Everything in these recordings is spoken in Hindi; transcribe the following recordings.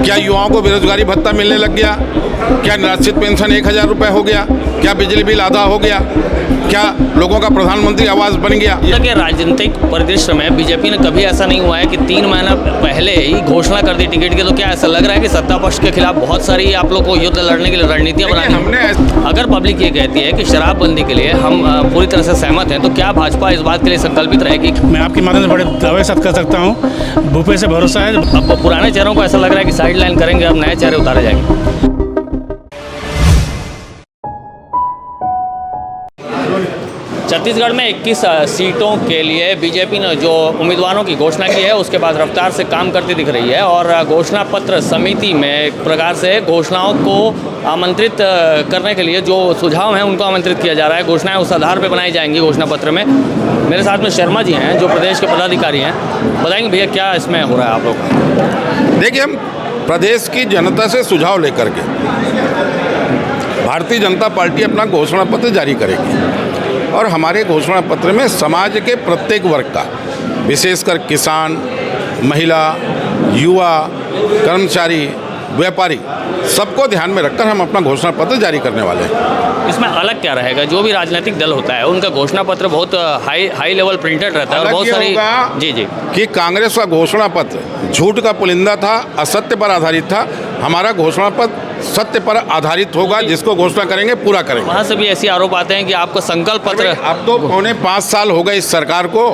क्या युवाओं को बेरोजगारी भत्ता मिलने लग गया? क्या निराश्रित पेंशन 1000 रुपये हो गया? क्या बिजली बिल आधा हो गया? क्या लोगों का प्रधानमंत्री आवास बन गया? के राजनीतिक परिदृश्य में बीजेपी ने कभी ऐसा नहीं हुआ है कि 3 महीना पहले ही घोषणा कर दी टिकट की। तो क्या ऐसा लग रहा है कि सत्ता पक्ष के खिलाफ बहुत सारी आप लोग को युद्ध लड़ने के लिए रणनीतियां बनानी हमने? अगर पब्लिक ये कहती है कि शराबबंदी के लिए हम पूरी तरह से सहमत हैं, तो क्या भाजपा इस बात के लिए संकल्पित रहेगी? मैं आपके माध्यम से बड़े दावे के साथ कर सकता हूँ, भूपे से भरोसा है। अब पुराने चेहरों को ऐसा लग रहा है कि साइड लाइन करेंगे, अब नए चेहरे उतारे जाएंगे। छत्तीसगढ़ में 21 सीटों के लिए बीजेपी ने जो उम्मीदवारों की घोषणा की है, उसके बाद रफ्तार से काम करती दिख रही है। और घोषणा पत्र समिति में एक प्रकार से घोषणाओं को आमंत्रित करने के लिए जो सुझाव हैं उनको आमंत्रित किया जा रहा है। घोषणाएं उस आधार पर बनाई जाएंगी घोषणा पत्र में। मेरे साथ में शर्मा जी हैं जो प्रदेश के पदाधिकारी हैं। बताएंगे भैया क्या इसमें हो रहा है आप लोग? देखिए, हम प्रदेश की जनता से सुझाव लेकर के भारतीय जनता पार्टी अपना घोषणा पत्र जारी करेगी। और हमारे घोषणा पत्र में समाज के प्रत्येक वर्ग का, विशेषकर किसान, महिला, युवा, कर्मचारी, व्यापारी, सबको ध्यान में रखकर हम अपना घोषणा पत्र जारी करने वाले हैं। इसमें अलग क्या रहेगा? जो भी राजनीतिक दल होता है उनका घोषणा पत्र बहुत हाई लेवल प्रिंटेड रहता है और बहुत सारी जी कि कांग्रेस का घोषणा पत्र झूठ का पुलिंदा था, असत्य पर आधारित था। हमारा घोषणा पत्र सत्य पर आधारित होगा, जिसको घोषणा करेंगे पूरा करेंगे। वहाँ से भी ऐसे आरोप आते हैं कि आपको संकल्प पत्र, अब तो 5.25 साल हो गए इस सरकार को,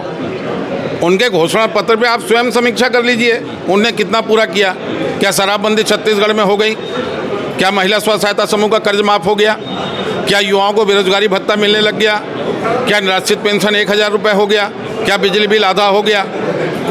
उनके घोषणा पत्र पे आप स्वयं समीक्षा कर लीजिए, उनने कितना पूरा किया। क्या शराबबंदी छत्तीसगढ़ में हो गई? क्या महिला स्व सहायता समूह का कर्ज माफ़ हो गया? क्या युवाओं को बेरोजगारी भत्ता मिलने लग गया? क्या निराश्रित पेंशन 1000 रुपये हो गया? क्या बिजली बिल आधा हो गया?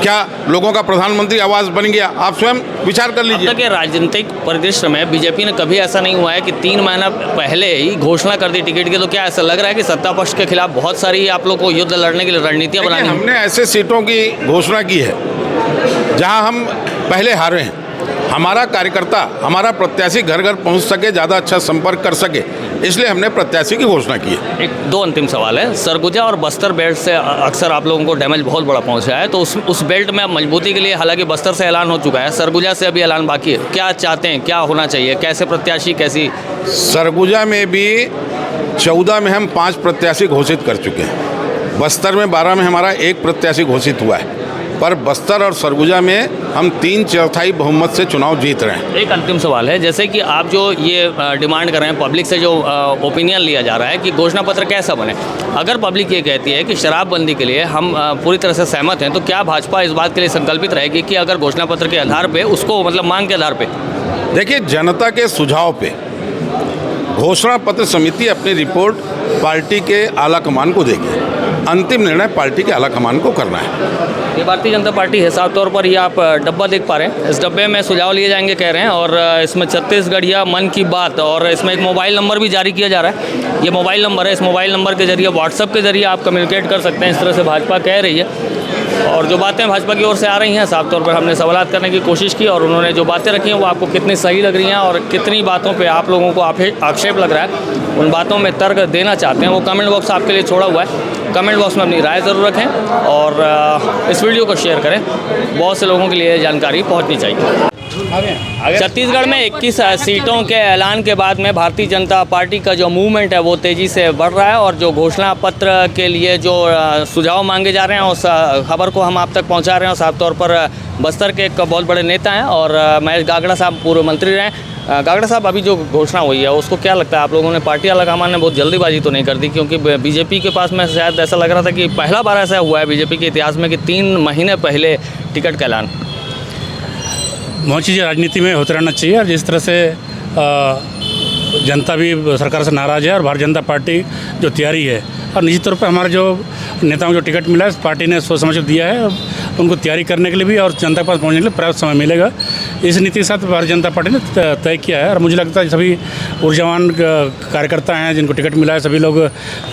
क्या लोगों का प्रधानमंत्री आवास बन गया? आप स्वयं विचार कर लीजिए। के राजनीतिक परिदृश्य में बीजेपी ने कभी ऐसा नहीं हुआ है कि 3 महीना पहले ही घोषणा कर दी टिकट की। तो क्या ऐसा लग रहा है कि सत्ता पक्ष के खिलाफ बहुत सारी आप लोग को युद्ध लड़ने के लिए रणनीतियां बनानी हमने ऐसे सीटों की घोषणा की है जहां हम पहले हारे हैं। हमारा कार्यकर्ता, हमारा प्रत्याशी घर घर पहुंच सके, ज़्यादा अच्छा संपर्क कर सके, इसलिए हमने प्रत्याशी की घोषणा की है। 2 अंतिम सवाल है। सरगुजा और बस्तर बेल्ट से अक्सर आप लोगों को डैमेज बहुत बड़ा पहुंचा है, तो उस बेल्ट में मजबूती के लिए हालांकि बस्तर से ऐलान हो चुका है, सरगुजा से अभी ऐलान बाकी है। क्या चाहते हैं, क्या होना चाहिए, कैसे प्रत्याशी, कैसी? सरगुजा में भी 14 में हम 5 प्रत्याशी घोषित कर चुके हैं। बस्तर में 12 में हमारा 1 प्रत्याशी घोषित हुआ है, पर बस्तर और सरगुजा में हम 3/4 बहुमत से चुनाव जीत रहे हैं। एक अंतिम सवाल है, जैसे कि आप जो ये डिमांड कर रहे हैं, पब्लिक से जो ओपिनियन लिया जा रहा है कि घोषणा पत्र कैसा बने, अगर पब्लिक ये कहती है कि शराबबंदी के लिए हम पूरी तरह से सहमत हैं, तो क्या भाजपा इस बात के लिए संकल्पित रहेगी कि अगर घोषणा पत्र के आधार पर उसको मतलब मांग के आधार पर? देखिए, जनता के सुझाव पे घोषणा पत्र समिति अपनी रिपोर्ट पार्टी के आला कमान को देगी। अंतिम निर्णय पार्टी के आला कमान को करना है। ये भारतीय जनता पार्टी है, साफ तौर पर ये आप डब्बा देख पा रहे हैं, इस डब्बे में सुझाव लिए जाएंगे कह रहे हैं, और इसमें छत्तीसगढ़िया मन की बात, और इसमें एक मोबाइल नंबर भी जारी किया जा रहा है। ये मोबाइल नंबर है, इस मोबाइल नंबर के जरिए, व्हाट्सएप के जरिए आप कम्युनिकेट कर सकते हैं। इस तरह से भाजपा कह रही है, और जो बातें भाजपा की ओर से आ रही हैं, साफ तौर पर हमने सवाल करने की कोशिश की, और उन्होंने जो बातें रखी हैं वो आपको कितनी सही लग रही हैं और कितनी बातों पे आप लोगों को आक्षेप लग रहा है, उन बातों में तर्क देना चाहते हैं, वो कमेंट बॉक्स आपके लिए छोड़ा हुआ है। कमेंट बॉक्स में अपनी राय ज़रूर रखें और इस वीडियो को शेयर करें, बहुत से लोगों के लिए जानकारी पहुँचनी चाहिए। छत्तीसगढ़ में 21 सीटों के ऐलान के बाद में भारतीय जनता पार्टी का जो मूवमेंट है वो तेज़ी से बढ़ रहा है, और जो घोषणा पत्र के लिए जो सुझाव मांगे जा रहे हैं उस खबर को हम आप तक पहुंचा रहे हैं। साफ तौर पर बस्तर के एक बहुत बड़े नेता हैं और महेश गागड़ा साहब पूर्व मंत्री रहे हैं। गागड़ा साहब, अभी जो घोषणा हुई है उसको क्या लगता है आप लोगों ने, पार्टी आलाकमान ने बहुत जल्दीबाजी तो नहीं कर दी? क्योंकि बीजेपी के पास में शायद ऐसा लग रहा था कि पहला बार ऐसा हुआ है बीजेपी के इतिहास में कि 3 महीने पहले टिकट का ऐलान। बहुत चीज़ें राजनीति में होते रहना चाहिए, और जिस तरह से जनता भी सरकार से नाराज़ है और भारतीय जनता पार्टी जो तैयारी है, और निश्चित तौर पर हमारे जो नेताओं को जो टिकट मिला है पार्टी ने सोच समझ दिया है, उनको तैयारी करने के लिए भी और जनता के पास पहुंचने के लिए पर्याप्त समय मिलेगा। इस नीति के साथ भारतीय जनता पार्टी ने तय किया है, और मुझे लगता है सभी ऊर्जावान कार्यकर्ता हैं जिनको टिकट मिला है, सभी लोग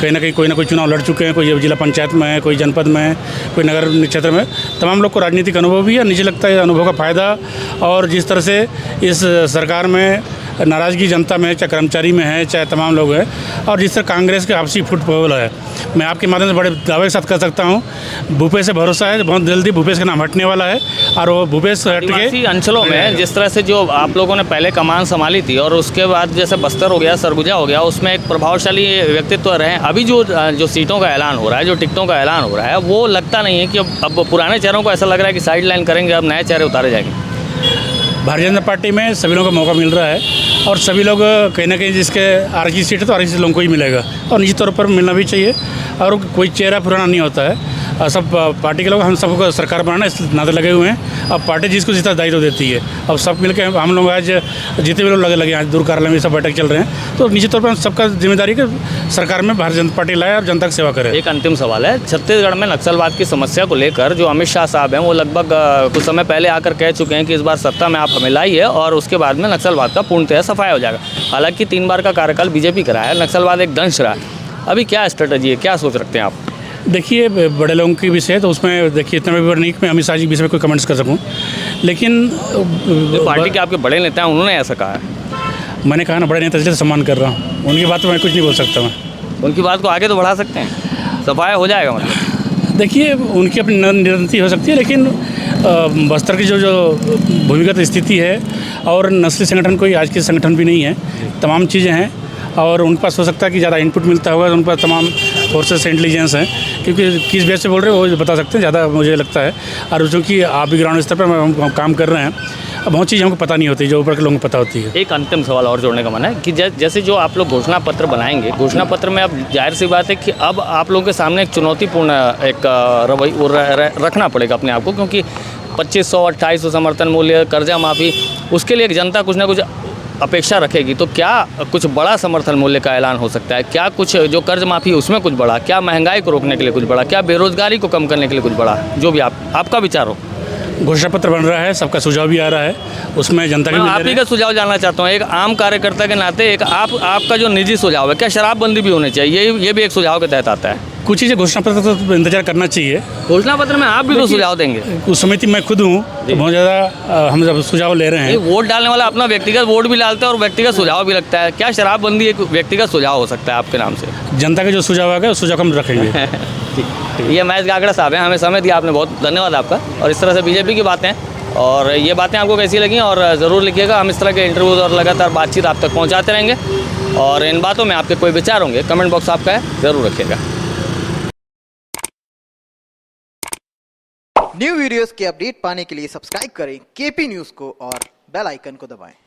कहीं ना कहीं कोई ना कोई चुनाव लड़ चुके हैं, कोई जिला पंचायत में है, कोई जनपद में है, कोई नगर क्षेत्र में, तमाम लोग को राजनीतिक अनुभव भी है। मुझे लगता है अनुभव का फ़ायदा, और जिस तरह से इस सरकार में नाराज़गी जनता में, चाहे कर्मचारी में है, चाहे तमाम लोग हैं। और जिस तरह कांग्रेस के आपसी फुटबॉल है, मैं आपके माध्यम से बड़े दावे के साथ कर सकता हूँ, भूपेश से भरोसा है, बहुत जल्दी भूपेश का नाम हटने वाला है। और वो भूपेश हट के आदिवासी अंचलों में जिस तरह से जो आप लोगों ने पहले कमान संभाली थी और उसके बाद जैसे बस्तर हो गया, सरगुजा हो गया, उसमें एक प्रभावशाली व्यक्तित्व रहे। अभी जो सीटों का ऐलान हो रहा है, जो टिकटों का ऐलान हो रहा है, वो लगता नहीं है कि अब पुराने चेहरों को ऐसा लग रहा है कि साइड लाइन करेंगे, अब नए चेहरे उतारे जाएंगे। भारतीय जनता पार्टी में सभी लोगों को मौका मिल रहा है और सभी लोग कहीं ना कहीं जिसके आरक्षित सीट है तो आरक्षित लोगों को ही मिलेगा और निश्चित तौर पर मिलना भी चाहिए। और कोई चेहरा पुराना नहीं होता है, सब पार्टी के लोग हम सबको सरकार बनाना इस नाते लगे हुए हैं। अब पार्टी जिसको जितना दायित्व देती है, अब सब मिलकर हम लोग आज जितने भी लोग लगे आज दूर कार्यालय में सब बैठक चल रहे हैं, तो निश्चित तौर पर सबका जिम्मेदारी कि सरकार में भारतीय जनता पार्टी लाए और जनता की सेवा करे। एक अंतिम सवाल है, छत्तीसगढ़ में नक्सलवाद की समस्या को लेकर जो अमित शाह साहब हैं वो लगभग कुछ समय पहले आकर कह चुके हैं कि इस बार सत्ता में आप हमें लाइए और उसके बाद में नक्सलवाद का पूर्णतः सफाया हो जाएगा। हालांकि 3 बार का कार्यकाल बीजेपी का रहा है, नक्सलवाद एक दंश रहा है। अभी क्या स्ट्रेटजी है, क्या सोच रखते हैं आप? देखिए, बड़े लोगों की विषय है तो उसमें देखिए इतना भी नहीं कि मैं अमित शाह जी के विषय में कोई कमेंट्स कर सकूं, लेकिन पार्टी के आपके बड़े नेता हैं, उन्होंने ऐसा कहा है। मैंने कहा ना, बड़े नेता से सम्मान कर रहा हूँ, उनकी बात तो मैं कुछ नहीं बोल सकता। मैं उनकी बात को आगे तो बढ़ा सकते हैं, सफाया हो जाएगा मतलब। देखिए, उनकी अपनी निरंती हो सकती है, लेकिन बस्तर की जो भूमिगत स्थिति है और नस्ली संगठन कोई आज के संगठन भी नहीं है, तमाम चीज़ें हैं और उनके पास हो सकता है कि ज़्यादा इनपुट मिलता होगा, उनके पास तमाम फोर्सेस इंटेलिजेंस हैं, क्योंकि किस बेस से बोल रहे हो वो बता सकते हैं ज़्यादा, मुझे लगता है। और चूँकि आप भी ग्राउंड स्तर पर हम काम कर रहे हैं, अब बहुत चीज़ हमको पता नहीं होती जो ऊपर के लोगों को पता होती है। एक अंतिम सवाल और जोड़ने का मन है कि जैसे जो आप लोग घोषणा पत्र बनाएंगे, घोषणा पत्र में अब जाहिर सी बात है कि अब आप लोगों के सामने एक चुनौतीपूर्ण एक रवैया रखना पड़ेगा अपने आप को, क्योंकि 2500-2800 समर्थन मूल्य, कर्जा माफ़ी, उसके लिए जनता कुछ ना कुछ अपेक्षा रखेगी। तो क्या कुछ बड़ा समर्थन मूल्य का ऐलान हो सकता है? क्या कुछ जो कर्ज माफ़ी है उसमें कुछ बड़ा? क्या महंगाई को रोकने के लिए कुछ बड़ा? क्या बेरोजगारी को कम करने के लिए कुछ बड़ा? जो भी आपका विचार हो। घोषणा पत्र बन रहा है, सबका सुझाव भी आ रहा है, उसमें जनता के आप ही का सुझाव जानना चाहता हूँ, एक आम कार्यकर्ता के नाते एक आपका जो निजी सुझाव है, क्या शराबबंदी भी होनी चाहिए? ये भी एक सुझाव के तहत आता है। कुछ चीज़ें घोषणा पत्र तो इंतजार करना चाहिए। घोषणा पत्र में आप भी तो सुझाव देंगे। उस समिति मैं खुद हूँ, तो बहुत ज़्यादा हम जब सुझाव ले रहे हैं। वोट डालने वाला अपना व्यक्तिगत वोट भी डालता है और व्यक्तिगत सुझाव भी लगता है। क्या शराबबंदी एक व्यक्तिगत सुझाव हो सकता है आपके नाम से? जनता का जो सुझाव आएगा उस सुझाव हम रखेंगे। ये महेश गागड़ा साहब हैं, हमें समय दिया आपने, बहुत धन्यवाद आपका। और इस तरह से बीजेपी की बातें और ये बातें आपको कैसी लगी और ज़रूर लिखिएगा। हम इस तरह के इंटरव्यूज़ और लगातार बातचीत आप तक पहुँचाते रहेंगे और इन बातों में आपके कोई विचार होंगे, कमेंट बॉक्स आपका है, ज़रूर रखिएगा। न्यू वीडियोस के अपडेट पाने के लिए सब्सक्राइब करें केपी न्यूज़ को और बेल आइकन को दबाएं।